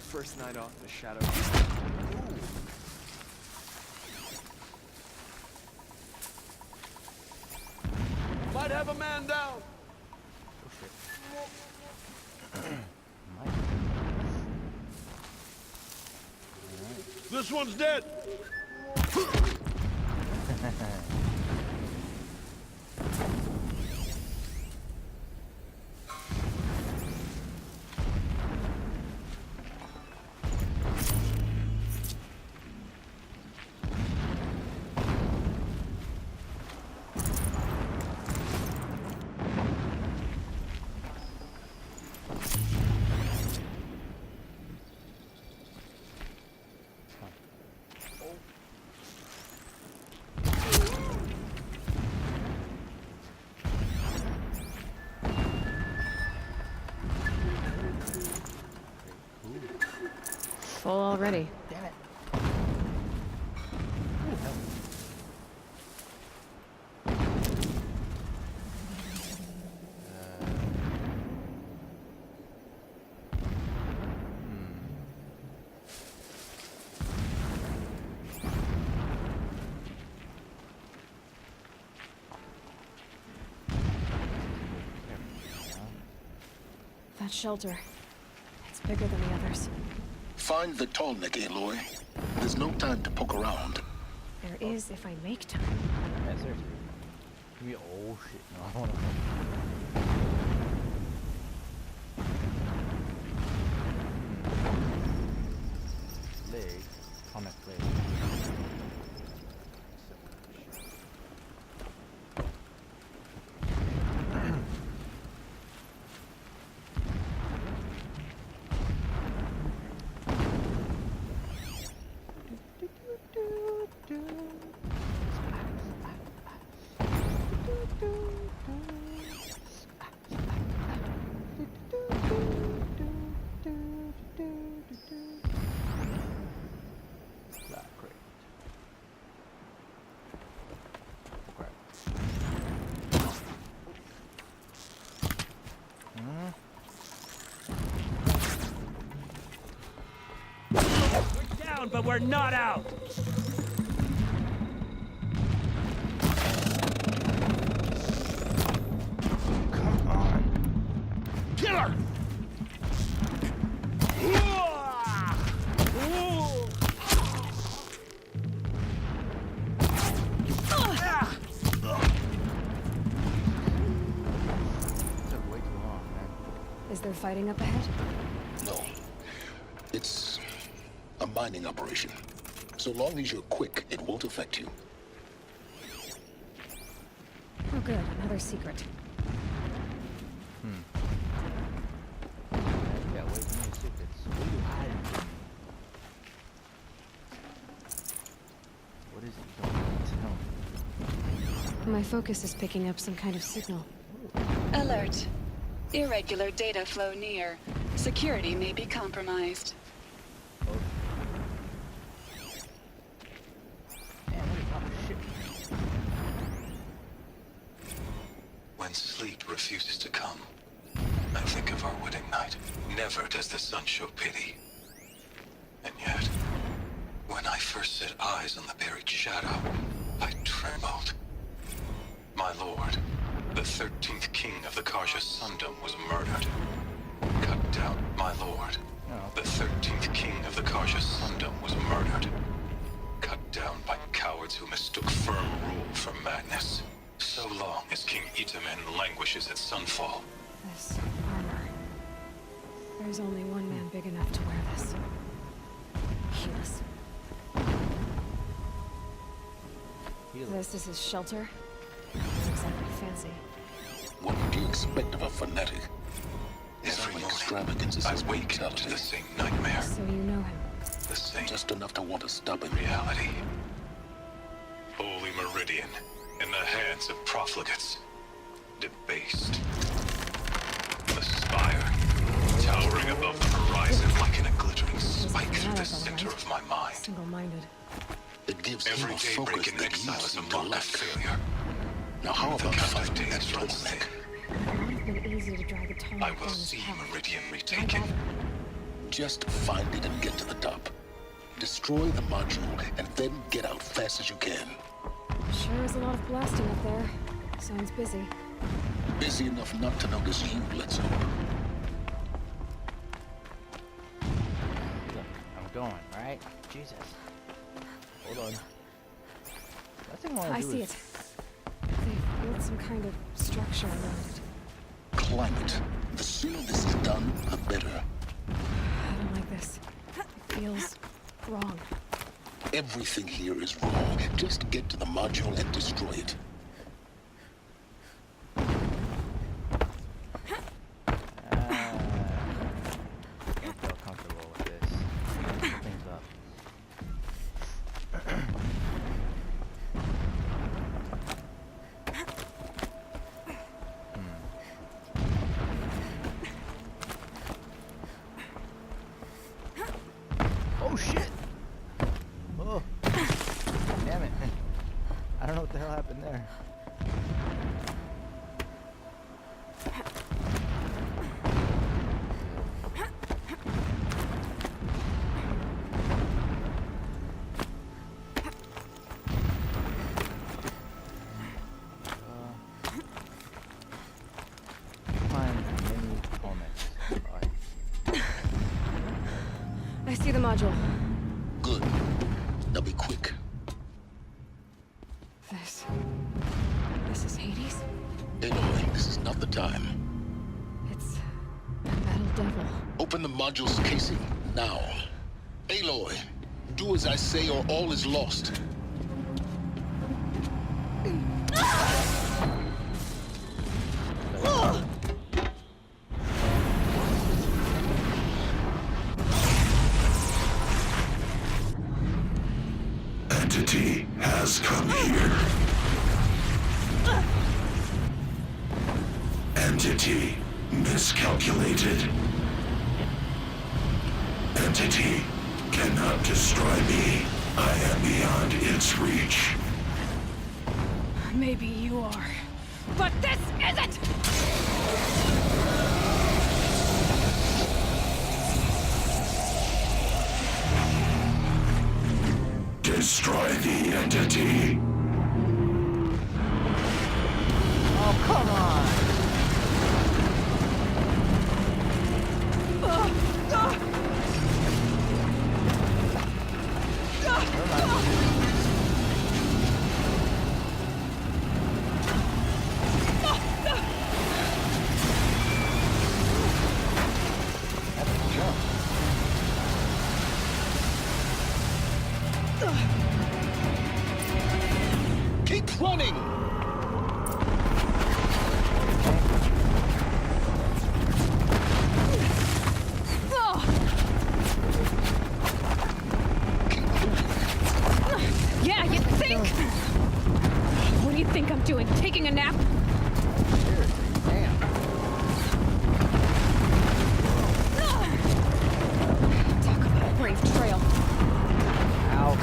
my first night off the shadow. Might have a man down. Oh shit. This one's dead. Full already. Damn it. That shelter. It's bigger than the others. Find the tall neck, Aloy. There's no time to poke around. There is if I make time. Yeah, seriously. Give me oh shit. No, I wanna leg. Comic leg. But we're not out! Come on. Killer! Took way too long, man. Is there fighting up ahead? No. It's a mining operation. So long as you're quick, it won't affect you. Oh good, another secret. Yeah, way too many secrets. What do you hide? What is it you don't want to know? My focus is picking up some kind of signal. Alert. Irregular data flow near. Security may be compromised. When sleep refuses to come, I think of our wedding night. Never does the sun show pity. And yet, when I first set eyes on the buried shadow, I trembled. My lord, the 13th king of the Karja Sundom was murdered. Cut down, my lord. The 13th king of the Karja Sundom was murdered. Cut down by cowards who mistook firm rule for madness. So long as King Itamen languishes at sunfall. This armor. There's only one man big enough to wear this. Helis. This is his shelter? Not exactly fancy. What would you expect of a fanatic? Every morning, Extravagance is I his wake up to the same nightmare. So you know him. The same Just enough to want to stop him. reality. Holy Meridian, in the hands of profligates. Debased. The spire, towering above the horizon like in a glittering spike through the center of my mind. Single-minded. It gives him Every a daybreak focus in that exile you is a seem to mock of lack. failure. Now how The about count of finding that days tall runs neck? thick. It would have been easy to drag a tone I down will his see path. Meridian Why retaken. bother? Just find it and get to the top. Destroy the module and then get out fast as you can. Sure is a lot of blasting up there. Sounds busy. Busy enough not to notice you, let's hope. Look, I'm going, right? Jesus. Hold on. Last thing I want I to do see is... it. They built some kind of structure around it. Climb it. The sooner this is done, the better. I don't like this. It feels wrong. Everything here is wrong. Just get to the module and destroy it. I don't feel comfortable with this. Things up. Oh shit! Oh, damn it! I don't know what the hell happened there. I see the module. Good. Now be quick. This is Hades? Aloy, this is not the time. It's a metal devil. Open the module's casing, now. Aloy, do as I say or all is lost. Entity has come here. Entity miscalculated. Entity cannot destroy me. I am beyond its reach. Maybe you are. But this isn't! Destroy the entity. Oh, come on! Keep running! Yeah, you think? What do you think I'm doing? Taking a nap? Seriously, damn. Talk about a brave trail. Ow.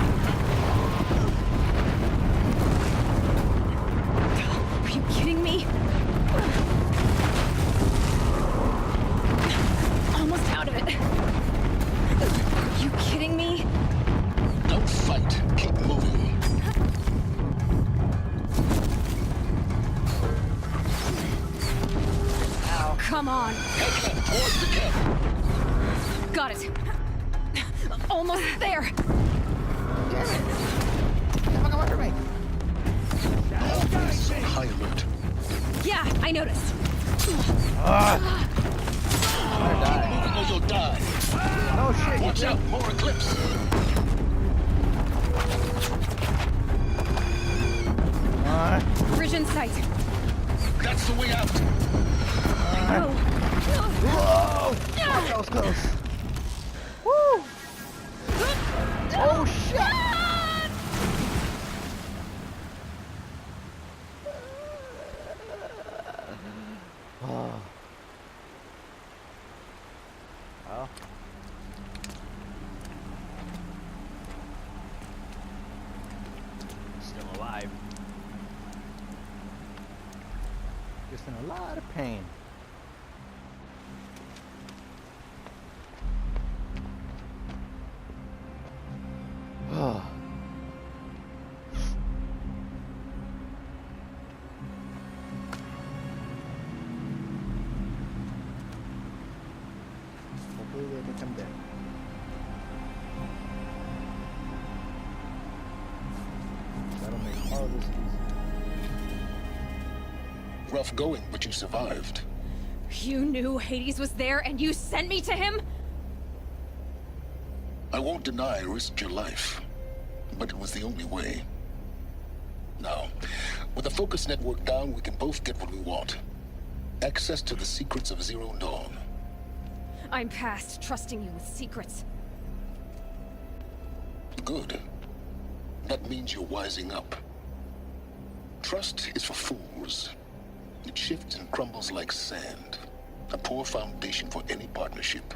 Are you kidding me? Almost out of it. Are you kidding me? Don't fight. Keep moving. Come on. Head towards the camp. Got it. Almost there. Damn it! Get the fuck away from me! Always on high alert. Yeah, I noticed. I'm gonna die. Moving or you'll die. Oh shit! Watch out, more Eclipse. Bridge in sight. That's the way out. No. Whoa! That was close. Woo! Oh shit! Oh. Well. Still alive. Just in a lot of pain. Hopefully they become dead. That'll make all of this easy. Rough going, but you survived. You knew Hades was there and you sent me to him? I won't deny I risked your life, but it was the only way. Now, with the focus network down, we can both get what we want. Access to the secrets of Zero Dawn. I'm past trusting you with secrets. Good. That means you're wising up. Trust is for fools. It shifts and crumbles like sand. A poor foundation for any partnership.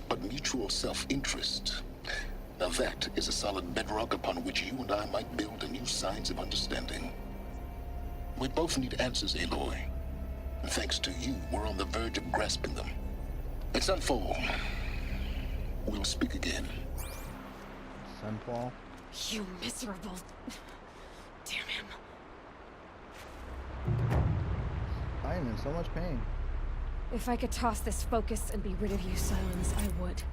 But mutual self-interest. Now that is a solid bedrock upon which you and I might build a new science of understanding. We both need answers, Aloy. And thanks to you, we're on the verge of grasping them. At Sunfall, we'll speak again. Sunfall? You miserable... Damn him. I am in so much pain. If I could toss this focus and be rid of you, Sylens, I would.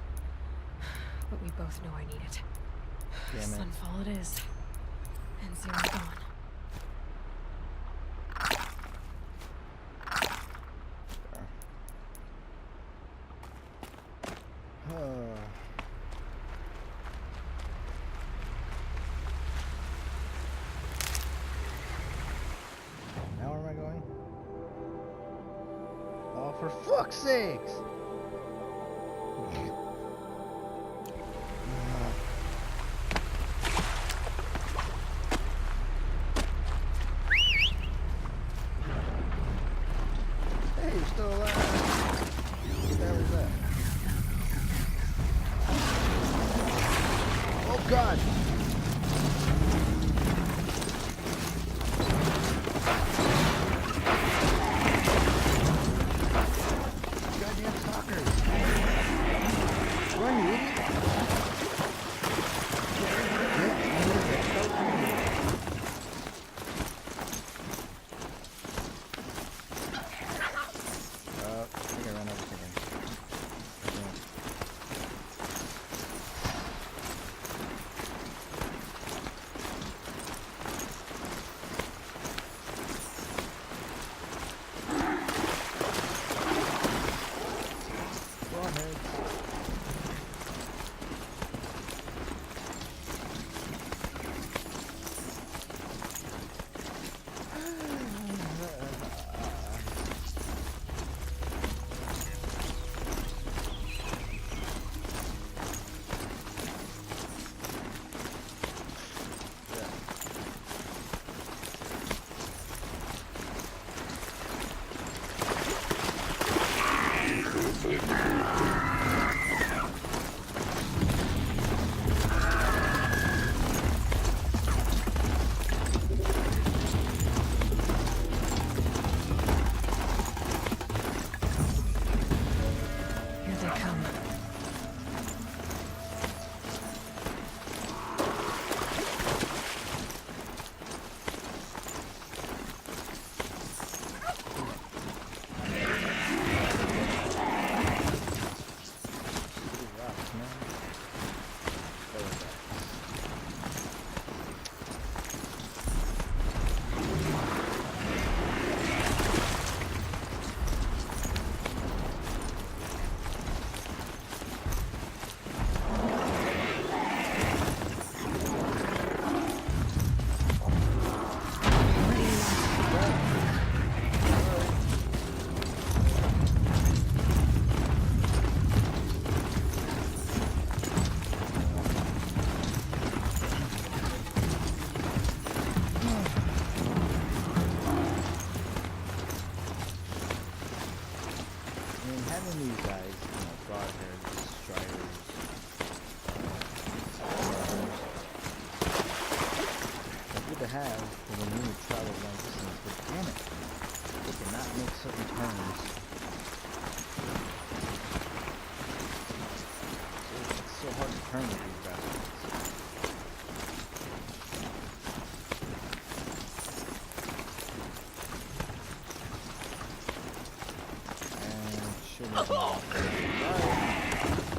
But we both know I need it. Damn it. Sunfall it is. And Zero Dawn. Now where am I going? Oh, for fuck's sakes! Hey, you're still alive. What the hell is that? Oh god! Goddamn stalkers! Run, you idiot! I think I ran over something. Here they come. I mean, having these guys, broad-haired striders, they're good to have for when you need to travel long distance, but damn it, they cannot make certain turns. It's so hard to turn with these bastards. Shouldn't have been off. Sorry.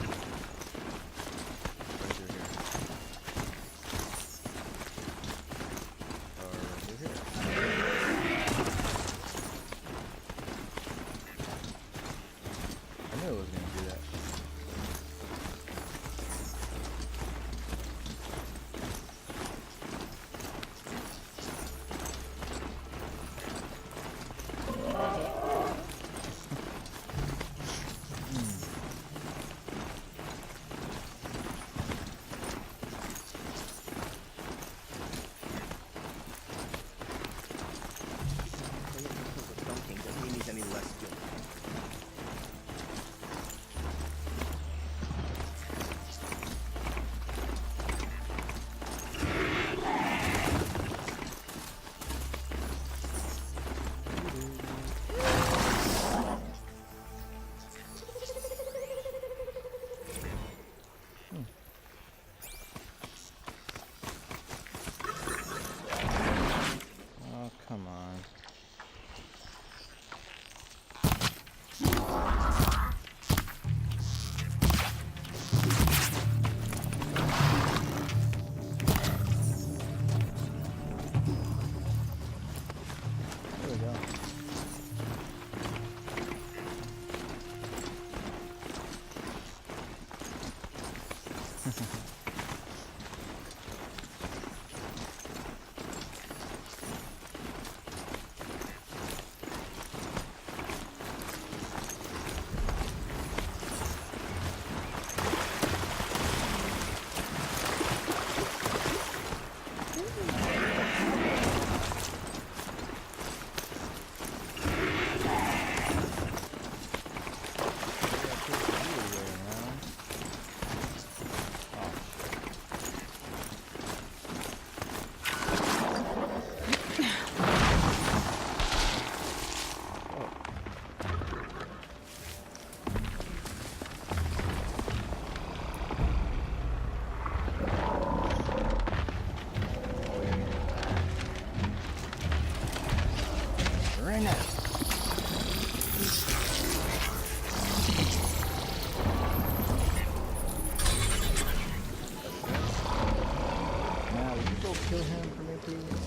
Kill him for me, please.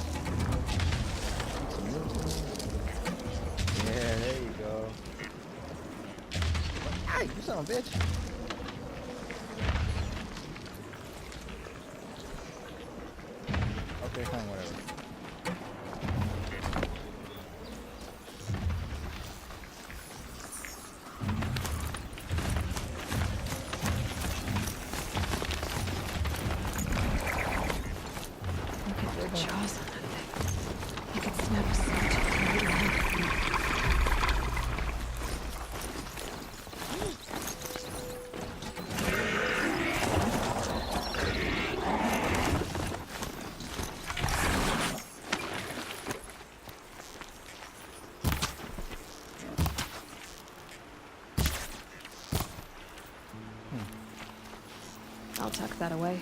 Yeah, there you go. Hey, you son of a bitch. Okay, fine, whatever. Jaws on that thing. You could snap a switch and leave it alone. I'll tuck that away.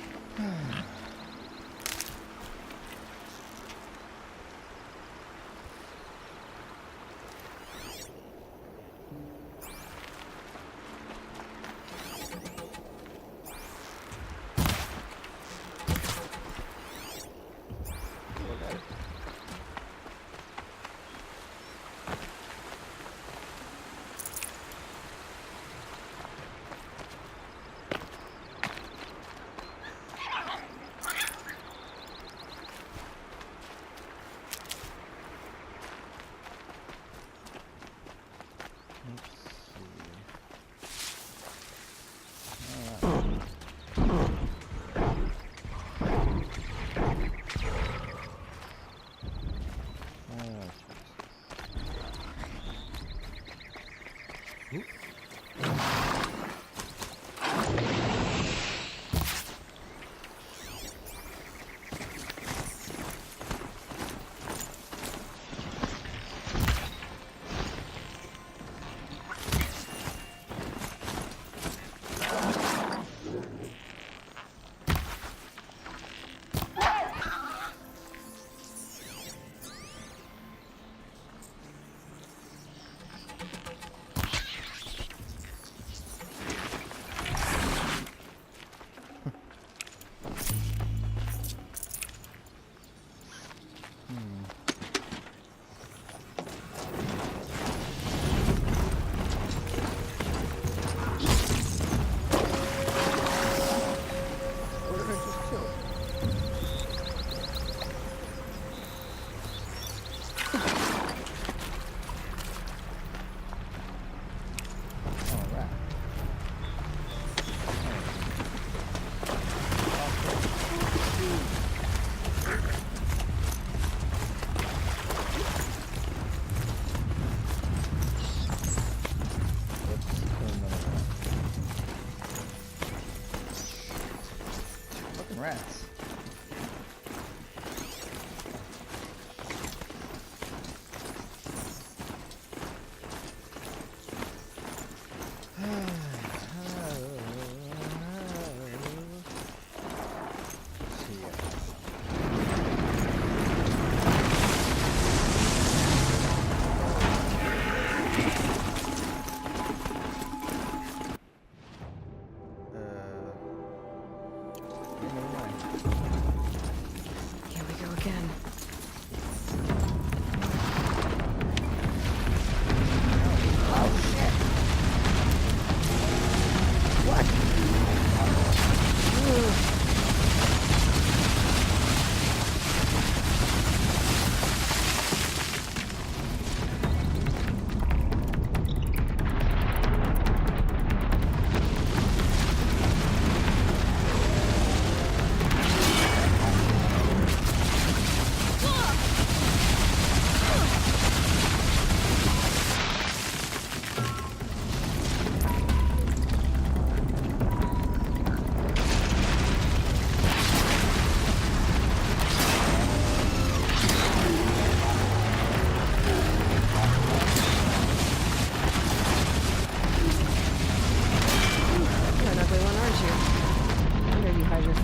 Rats.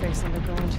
space underground.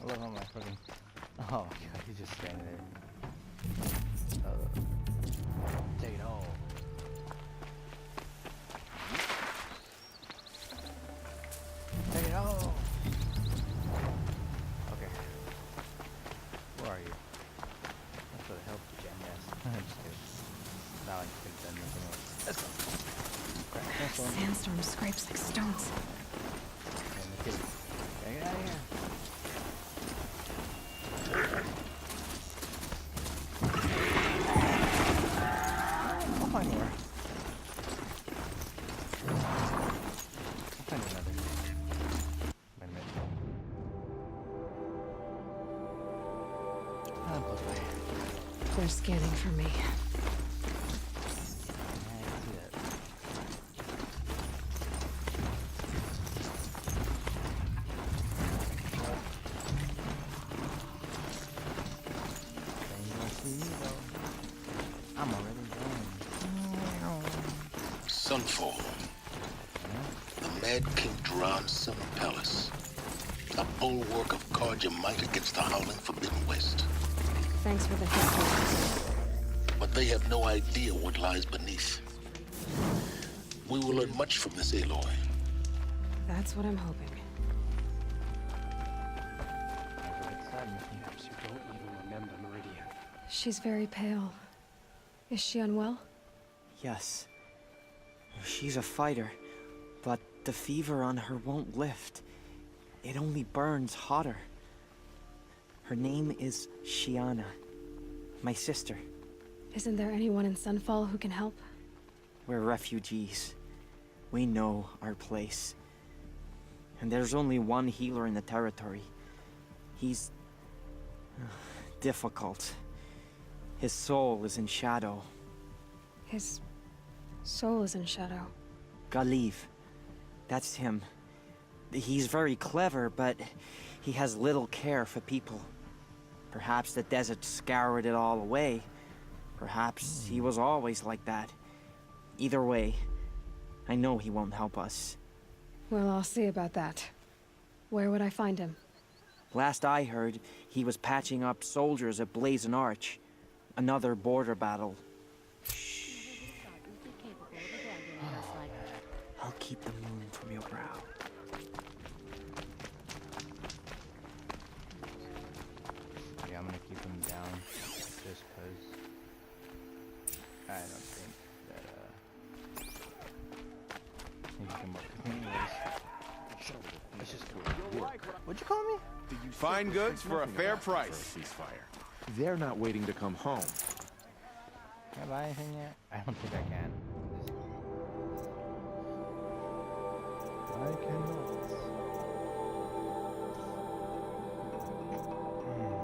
I love how my fucking... Oh my god, he's just standing there. Take it all. Take it all. Okay. Where are you? That's for the help, jackass. I'm just kidding. Now I can done this anyway. Let's go. Crap, cancel. Sandstorm scrapes like stones. And the kid. Get out of here. I'll find more. I'll find another. Wait a minute. I'm close by. They're scanning for me. I see that. They don't see me though. I'm already gone. Sunfall. The Mad King Duran's summer palace. A bulwark of guard your might against the howling Forbidden West. Thanks for the history. But they have no idea what lies beneath. We will learn much from this Aloy. That's what I'm hoping. Perhaps you don't even remember Meridian. She's very pale. Is she unwell? Yes. She's a fighter, but the fever on her won't lift. It only burns hotter. Her name is Shiana, my sister. Isn't there anyone in Sunfall who can help? We're refugees. We know our place. And there's only one healer in the territory. He's... difficult. His soul is in shadow. His soul is in shadow. Galiv. That's him. He's very clever, but he has little care for people. Perhaps the desert scoured it all away. Perhaps he was always like that. Either way, I know he won't help us. Well, I'll see about that. Where would I find him? Last I heard, he was patching up soldiers at Blazon Arch. Another border battle. I'll keep the moon from your brow. Yeah, I'm gonna keep him down just because I don't think that he can come up with me anyways. Let's just go. What'd you call me? Fine goods for a fair price. Ceasefire. They're not waiting to come home. Can I buy anything yet? I don't think I can. I cannot. Yeah, there we go.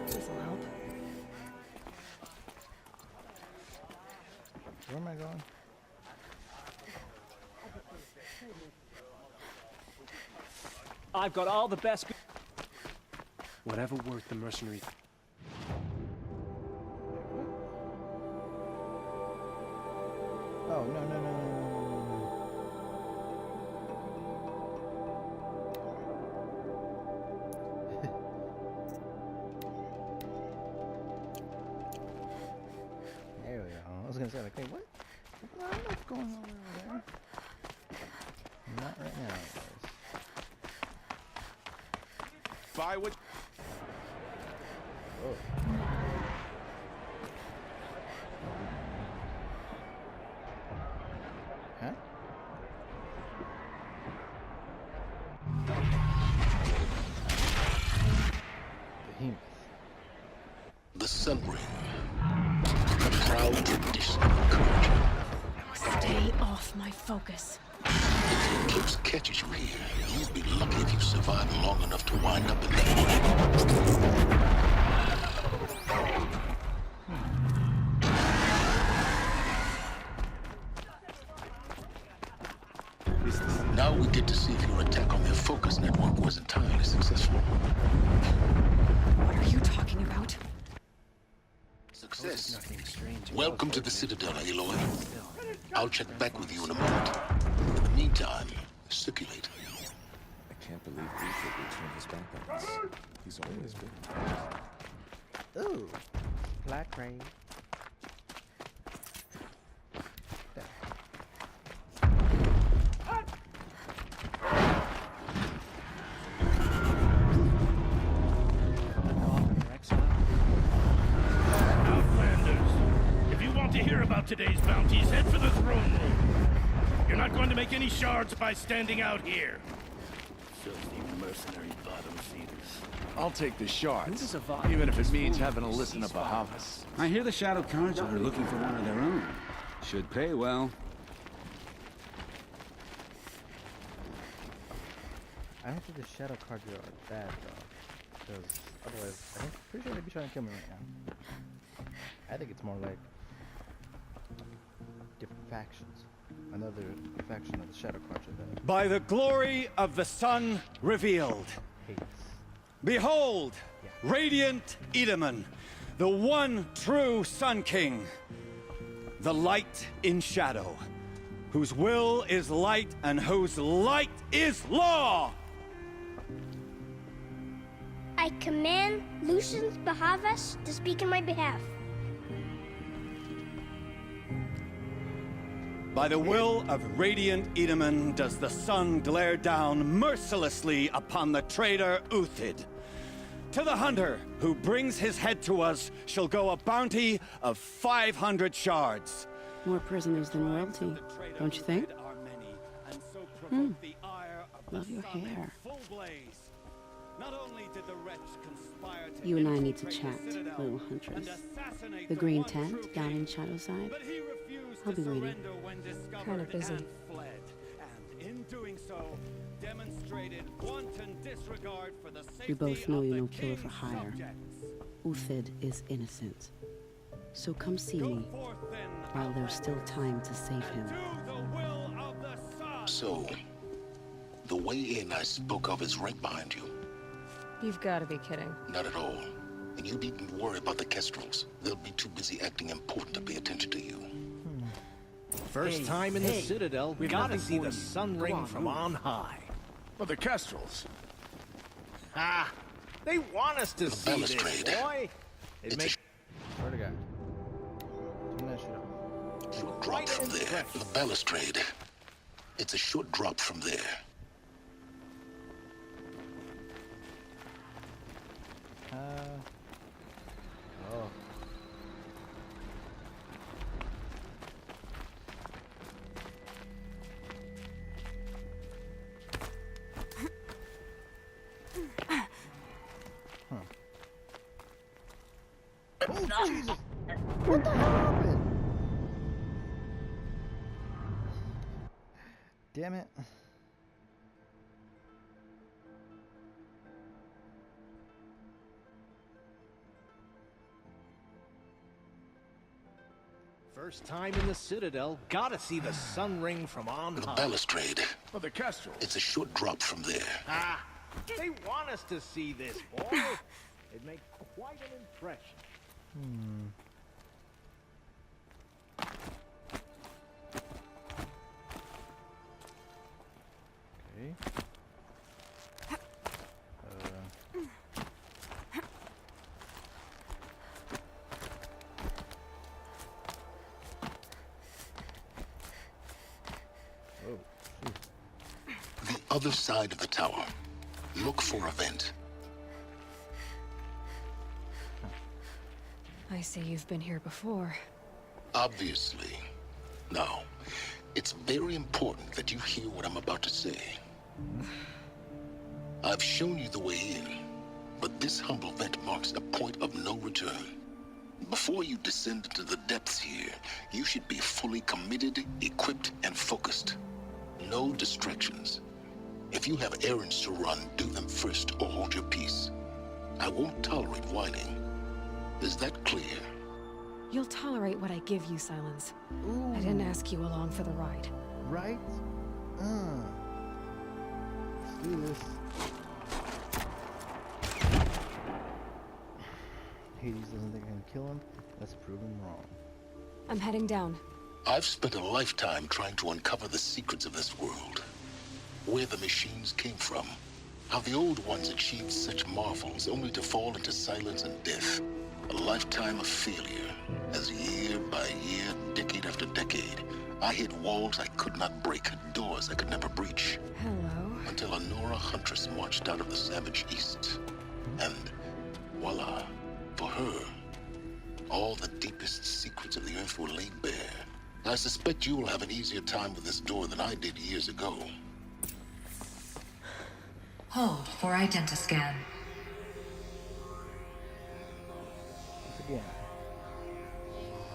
This'll help. Where am I going? I've got all the best. Whatever worth the mercenary. Oh, no, no, no, no, no, no, no. There we go. I was gonna say, like, wait, what? What's going on over there? Not right now, guys. Buy what? Oh. Huh? off my focus. If the Eclipse catches you here, you'd be lucky if you survive long enough to wind up in that. Now we get to see if your attack on their focus network was entirely successful. What are you talking about? Success. Welcome to the Citadel, Aloy. I'll check back with you in a moment. In the meantime, circulate. I can't believe Ethan would turn his back on us. He's always been. Ooh, black rain. To hear about today's bounties, head for the throne room. You're not going to make any shards by standing out here. Filthy mercenary bottom feeders. I'll take the shards, even if it means having to listen to Bahavas. I hear the Shadow Cards are looking for one of their own. Should pay well. I don't think the shadow cards are bad though, because otherwise, I'm pretty sure they'd be trying to kill me right now. I think it's more like different factions. Another faction of the shadow cards are bad. By the glory of the sun revealed. Hates. Behold, radiant Edaman, the one true Sun King, the light in shadow, whose will is light and whose light is law. I command Lucius Bahavas to speak in my behalf. By the will of radiant Edaman does the sun glare down mercilessly upon the traitor Uthid. To the hunter who brings his head to us shall go a bounty of 500 shards. More prisoners than royalty, don't you think? Love your hair. You and I need to chat, little huntress. The green tent down in Shadowside. I'll be waiting. Kind of busy. We both know you're no killer for hire. Uthid is innocent. So come see me while there's still time to save him. So, the way in I spoke of is right behind you. You've got to be kidding. Not at all. And you needn't worry about the Kestrels. They'll be too busy acting important to pay attention to you. First time in the Citadel, we gotta see the sun ring from on high. Well, the Kestrels. Ah, they want us to see this, boy. It makes. Swear to God. Turn that shit up. Short drop from there. The balustrade. It's a short drop from there. Oh. Oh, Jesus! What the hell happened? Damn it. First time in the Citadel, gotta see the sun ring from on high. The balustrade. Well, the Kestrels. It's a short drop from there. Ah, they want us to see this, boy. It'd make quite an impression. Okay. The other side of the tower. Look for a vent. I see you've been here before. Obviously. Now, it's very important that you hear what I'm about to say. I've shown you the way in, but this humble vent marks a point of no return. Before you descend into the depths here, you should be fully committed, equipped, and focused. No distractions. If you have errands to run, do them first or hold your peace. I won't tolerate whining. Is that clear? You'll tolerate what I give you, Sylens. I didn't ask you along for the ride. Right? Let's do this. Hades doesn't think I can kill him. Let's prove him wrong. I'm heading down. I've spent a lifetime trying to uncover the secrets of this world. Where the machines came from. How the old ones achieved such marvels only to fall into silence and death. A lifetime of failure. As year by year, decade after decade, I hit walls I could not break, doors I could never breach. Hello. Until a Nora huntress marched out of the savage east. And voila, for her, all the deepest secrets of the earth were laid bare. I suspect you will have an easier time with this door than I did years ago. Hold for identiscan. Again.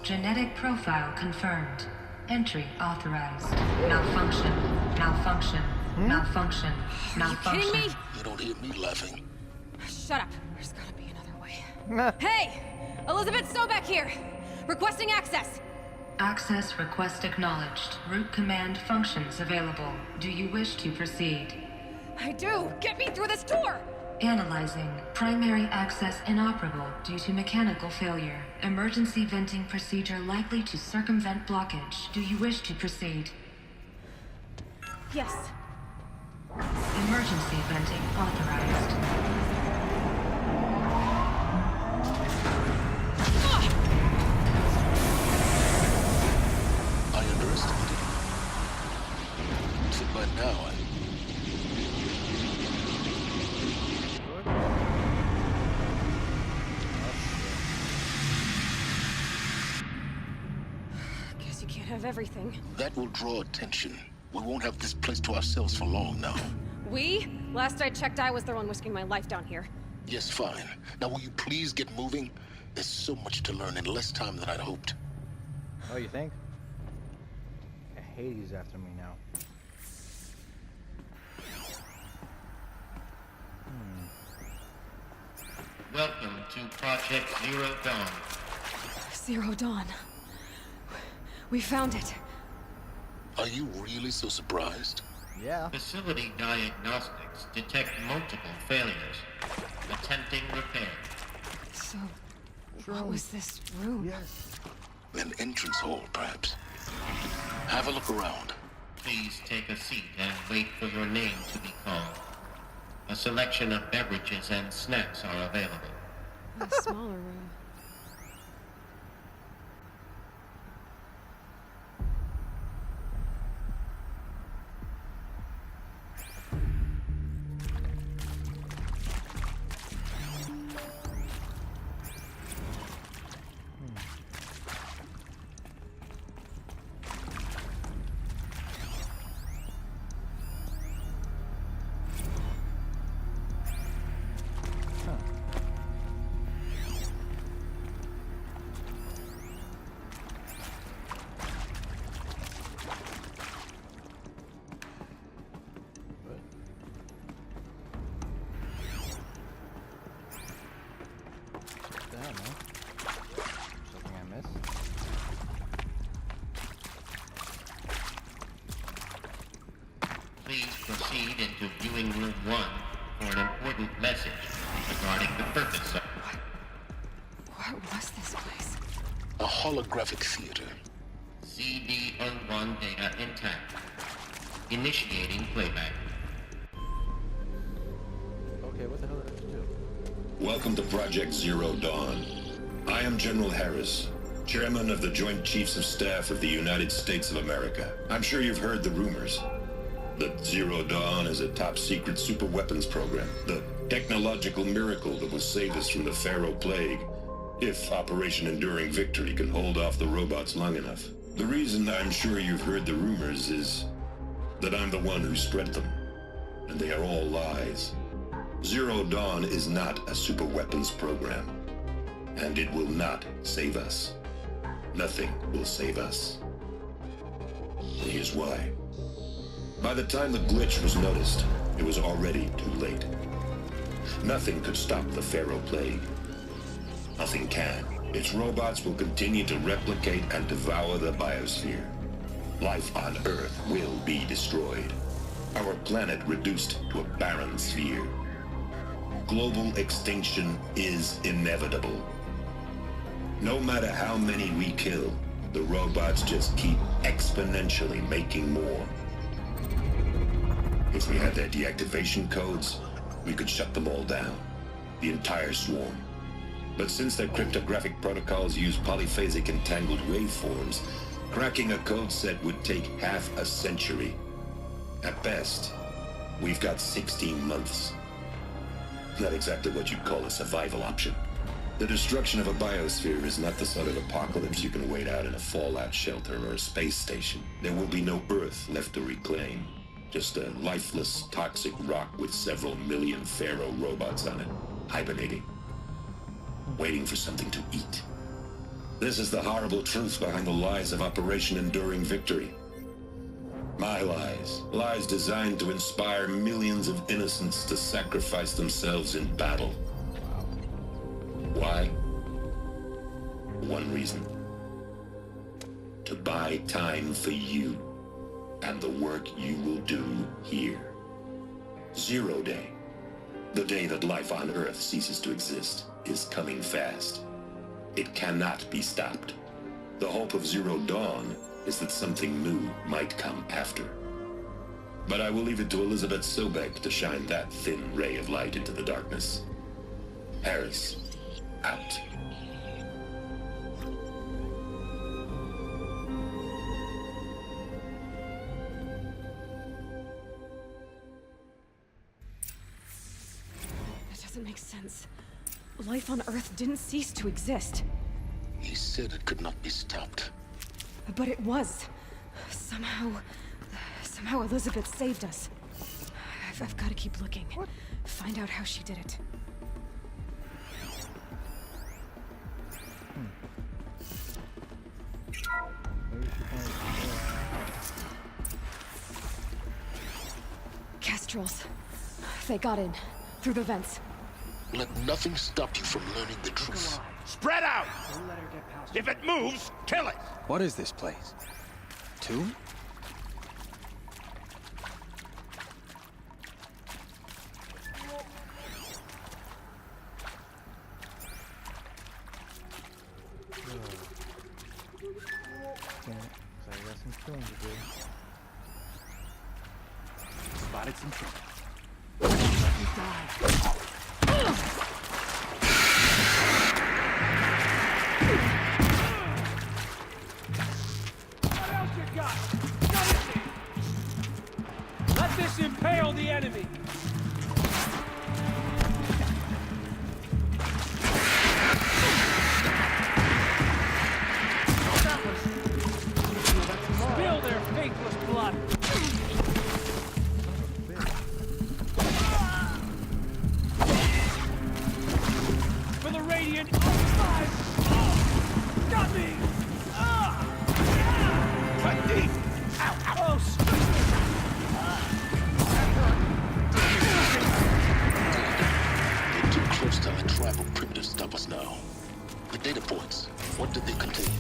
Genetic profile confirmed. Entry authorized. Malfunction. Malfunction. Malfunction. Malfunction. Kidding me? You don't hear me laughing. Shut up. There's gotta be another way. Hey! Elizabeth Sobek here! Requesting access! Access request acknowledged. Root command functions available. Do you wish to proceed? I do! Get me through this door! Analyzing. Primary access inoperable due to mechanical failure. Emergency venting procedure likely to circumvent blockage. Do you wish to proceed? Yes. Emergency venting authorized. I underestimated you. So by now, Guess you can't have everything. that will draw attention. We won't have this place to ourselves for long now. We? Last I checked, I was the one risking my life down here. Yes, fine. Now will you please get moving? There's so much to learn in less time than I'd hoped. Oh, you think? Hades after me now. Welcome to Project Zero Dawn. Zero Dawn. We found it. Are you really so surprised? Yeah. Facility diagnostics detect multiple failures. Attempting repair. So, what was this room? Yes. An entrance hall, perhaps. Have a look around. Please take a seat and wait for your name to be called. A selection of beverages and snacks are available. A smaller room. Something I missed. Please proceed into viewing room 1 for an important message regarding the purpose of... What was this place? A holographic theater. CD01 data intact. Initiating playback. Okay, what the hell did I do? Welcome to Project Zero Dawn. I am General Harris, Chairman of the Joint Chiefs of Staff of the United States of America. I'm sure you've heard the rumors that Zero Dawn is a top-secret super-weapons program, the technological miracle that will save us from the Pharaoh Plague, if Operation Enduring Victory can hold off the robots long enough. The reason I'm sure you've heard the rumors is that I'm the one who spread them, and they are all lies. Zero Dawn is not a super-weapons program. And it will not save us. Nothing will save us. Here's why. By the time the glitch was noticed, it was already too late. Nothing could stop the Pharaoh Plague. Nothing can. Its robots will continue to replicate and devour the biosphere. Life on Earth will be destroyed. Our planet reduced to a barren sphere. Global extinction is inevitable. No matter how many we kill, the robots just keep exponentially making more. If we had their deactivation codes, we could shut them all down. The entire swarm. But since their cryptographic protocols use polyphasic entangled waveforms, cracking a code set would take half a century. At best, we've got 16 months. Not exactly what you'd call a survival option. The destruction of a biosphere is not the sort of apocalypse you can wait out in a fallout shelter or a space station. There will be no Earth left to reclaim. Just a lifeless, toxic rock with several million Pharaoh robots on it, hibernating. Waiting for something to eat. This is the horrible truth behind the lies of Operation Enduring Victory. My lies. Lies designed to inspire millions of innocents to sacrifice themselves in battle. Why? One reason. To buy time for you and the work you will do here. 0 Day. The day that life on Earth ceases to exist is coming fast. It cannot be stopped. The hope of Zero Dawn is that something new might come after. But I will leave it to Elizabeth Sobek to shine that thin ray of light into the darkness. Harris, out. That doesn't make sense. Life on Earth didn't cease to exist. He said it could not be stopped. But it was. Somehow Elizabeth saved us. I've got to keep looking. Find out how she did it. Kestrels. They got in. Through the vents. Let nothing stop you from learning the truth. Spread out! If it moves, kill it! What is this place? Tomb? So I got some killing to do. Spotted some trouble. What else you got? Let this impale the enemy. Spill their faithless blood. For the Radiant outside. Oh, got me. Cut deep. Ow, ow. They're too close to our tribal primitive to stop us now. The data points, what did they contain?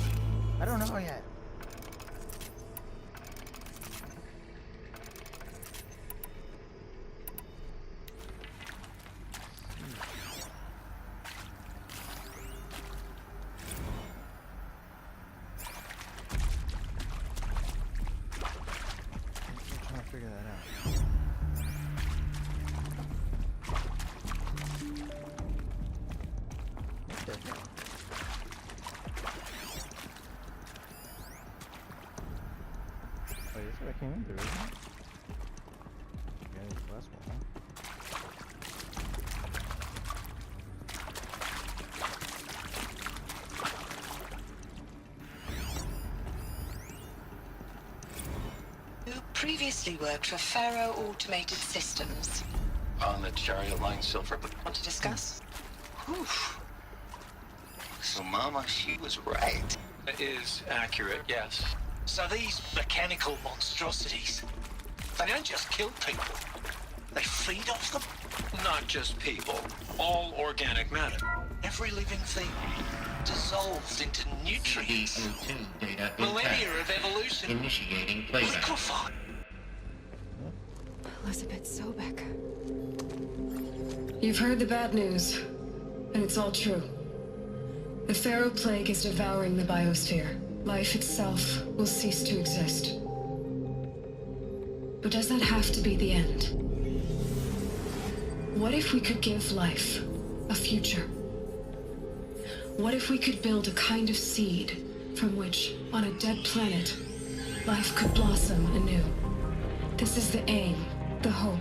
I don't know yet. Figure that out. What the hell? Oh, this is what I came in through, isn't it? Yeah, this last one, huh? Previously worked for Pharaoh Automated Systems. On the Chariot Line Silver. Want to discuss? Whew. So, Mama, she was right. It is accurate, yes. So these mechanical monstrosities, they don't just kill people. They feed off them. Not just people. All organic matter. Every living thing dissolved into nutrients. CO2 data Millennia of evolution. Initiating playback. Liquefied. Elizabeth Sobek. You've heard the bad news, and it's all true. The Pharaoh Plague is devouring the biosphere. Life itself will cease to exist. But does that have to be the end? What if we could give life a future? What if we could build a kind of seed from which, on a dead planet, life could blossom anew? This is the aim, the hope,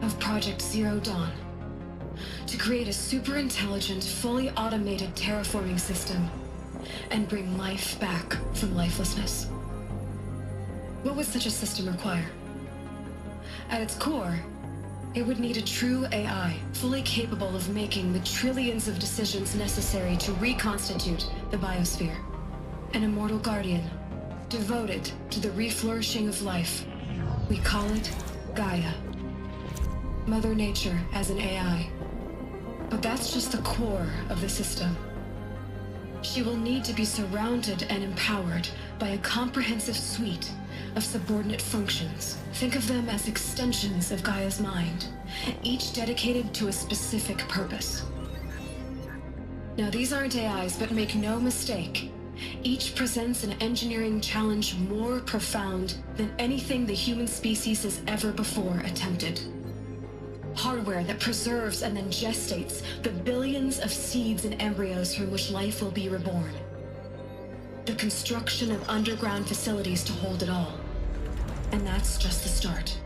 of Project Zero Dawn. To create a super-intelligent, fully automated terraforming system and bring life back from lifelessness. What would such a system require? At its core, it would need a true AI, fully capable of making the trillions of decisions necessary to reconstitute the biosphere. An immortal guardian, devoted to the reflourishing of life. We call it Gaia. Mother Nature as an AI. But that's just the core of the system. She will need to be surrounded and empowered by a comprehensive suite of subordinate functions. Think of them as extensions of Gaia's mind, each dedicated to a specific purpose. Now, these aren't AIs, but make no mistake, each presents an engineering challenge more profound than anything the human species has ever before attempted. Hardware that preserves and then gestates the billions of seeds and embryos from which life will be reborn. The construction of underground facilities to hold it all. And that's just the start.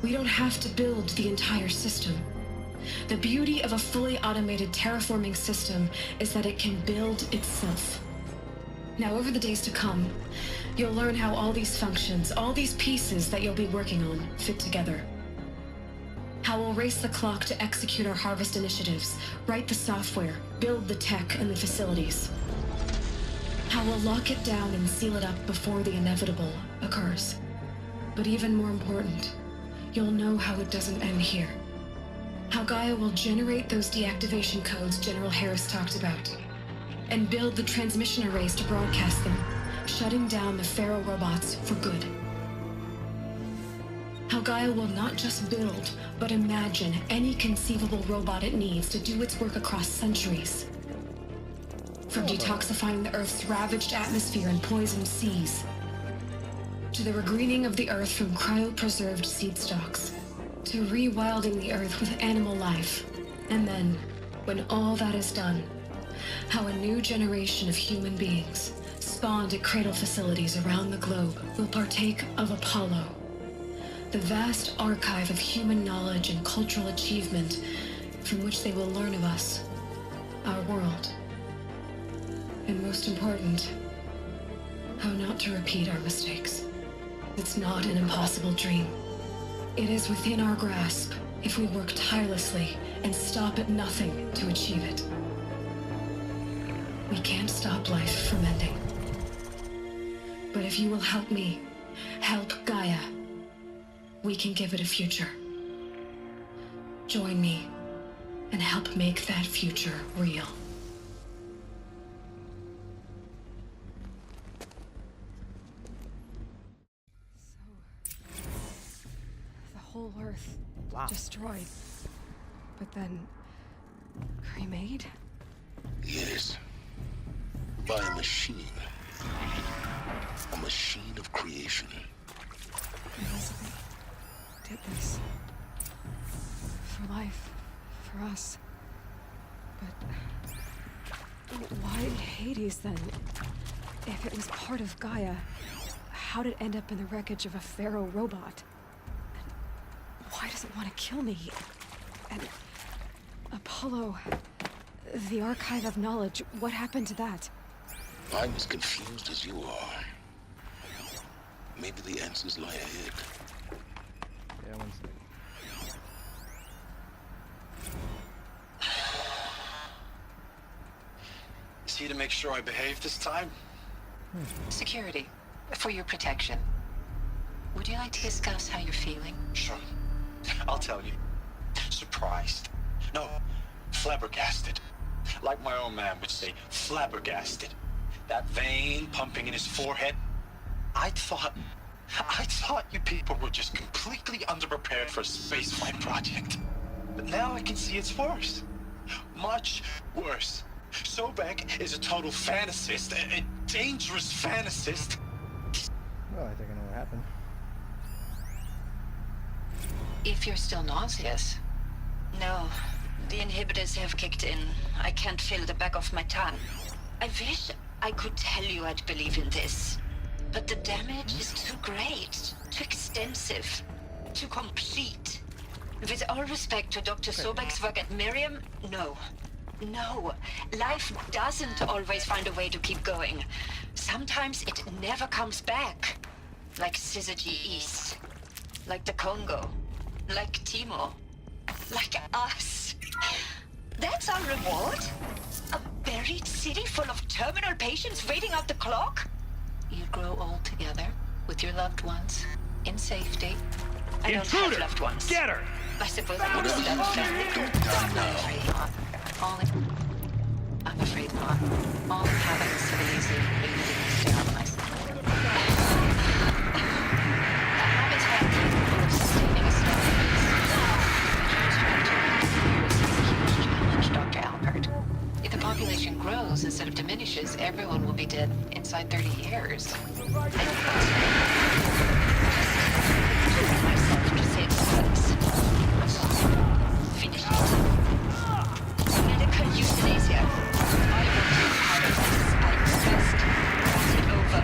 We don't have to build the entire system. The beauty of a fully automated terraforming system is that it can build itself. Now, over the days to come, you'll learn how all these functions, all these pieces that you'll be working on, fit together. How we'll race the clock to execute our harvest initiatives, write the software, build the tech and the facilities. How we'll lock it down and seal it up before the inevitable occurs. But even more important, you'll know how it doesn't end here. How Gaia will generate those deactivation codes General Harris talked about, and build the transmission arrays to broadcast them, shutting down the Pharaoh robots for good. How Gaia will not just build, but imagine any conceivable robot it needs to do its work across centuries. From detoxifying the Earth's ravaged atmosphere and poisoned seas, to the regreening of the Earth from cryopreserved seed stalks, to rewilding the Earth with animal life. And then, when all that is done, how a new generation of human beings, spawned at cradle facilities around the globe, will partake of Apollo, the vast archive of human knowledge and cultural achievement from which they will learn of us, our world. And most important, how not to repeat our mistakes. It's not an impossible dream. It is within our grasp if we work tirelessly and stop at nothing to achieve it. We can't stop life from ending. But if you will help me, help Gaia, we can give it a future. Join me and help make that future real. The whole Earth destroyed, but then cremated? Yes. By a machine. A machine of creation. Elizabeth did this. For life. For us. But why Hades then? If it was part of Gaia, how did it end up in the wreckage of a Pharaoh robot? And why does it want to kill me? And Apollo, the archive of knowledge, what happened to that? I'm as confused as you are. Maybe the answers lie ahead. Yeah, one second. guarantee to make sure I behave this time? Security, for your protection. Would you like to discuss how you're feeling? Sure. I'll tell you. Surprised. No, flabbergasted. Like my old man would say, flabbergasted. That vein pumping in his forehead. I thought you people were just completely underprepared for a spaceflight project. But now I can see it's worse. Much worse. Sobek is a total fantasist, a dangerous fantasist. Well, I think I know what happened. If you're still nauseous. No, the inhibitors have kicked in. I can't feel the back of my tongue. I wish I could tell you I'd believe in this. But the damage is too great, too extensive, too complete. With all respect to Dr. Sobek's work at Miriam, no. No, life doesn't always find a way to keep going. Sometimes it never comes back. Like Syzygy East. Like the Congo. Like Timor. Like us. That's our reward? A buried city full of terminal patients waiting out the clock? You grow old together with your loved ones in safety. I don't have loved ones. Get her! I suppose I could have done family. I'm afraid not. All inhabitants of Elysia will be sterilized. A habitat capable of sustaining a challenge, Dr. Albert. If the population grows instead of diminishes, everyone will be dead inside 30 years. I don't myself to save lives. Finish it. Medical euthanasia. I will do paradise. I insist. Pass it over.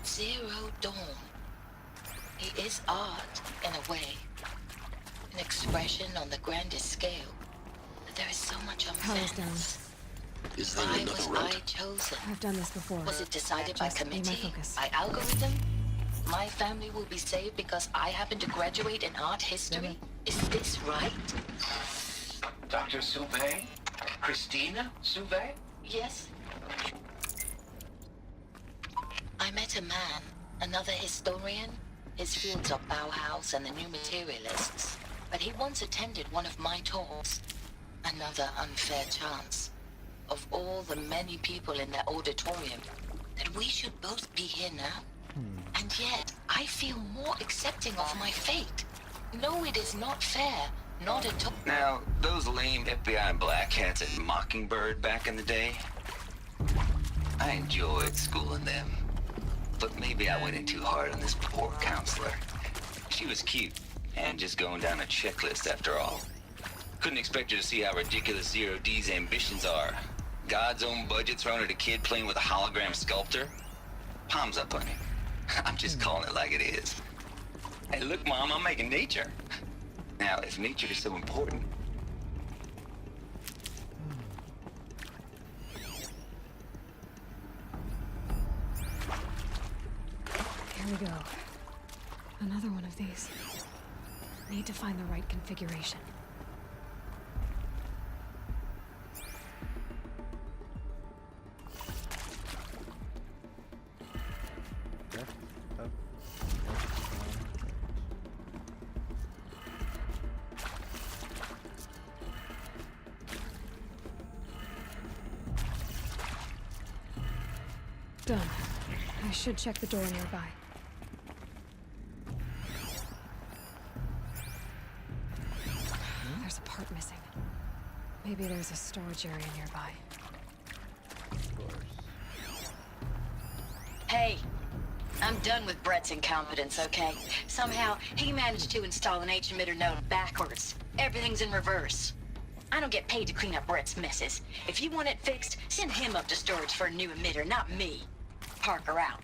Zero Dawn. It is art, in a way. An expression on the grandest scale. But there is so much Power's down. Is there Why another was route? I chosen? I've done this before. Was it decided by Just be my committee? focus. By algorithm? My family will be saved because I happen to graduate in art history? Is this right? Dr. Sauvé? Christina Sauvé? Yes. I met a man, another historian. His fields are Bauhaus and the New Materialists. But he once attended one of my talks. Another unfair chance. Of all the many people in that auditorium, that we should both be here now. And yet, I feel more accepting of my fate. No, it is not fair. Not at all. Now, those lame FBI black hats at Mockingbird back in the day, I enjoyed schooling them. But maybe I went in too hard on this poor counselor. She was cute, and just going down a checklist after all. Couldn't expect her to see how ridiculous Zero D's ambitions are. God's own budget thrown at a kid playing with a hologram sculptor? Palms up, honey. I'm just calling it like it is. Hey, look, Mom, I'm making nature. Now, if nature is so important, Here we go. Another one of these. Need to find the right configuration. Done. I should check the door nearby. There's a part missing. Maybe there's a storage area nearby. Hey, I'm done with Brett's incompetence, okay? Somehow, he managed to install an H-emitter node backwards. Everything's in reverse. I don't get paid to clean up Brett's messes. If you want it fixed, send him up to storage for a new emitter, not me. Parker out.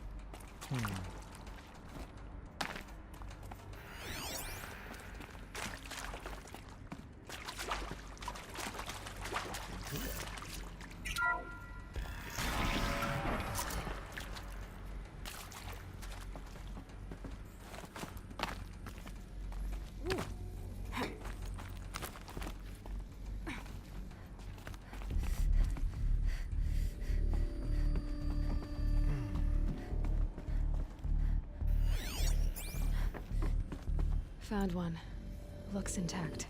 Found one. Looks intact.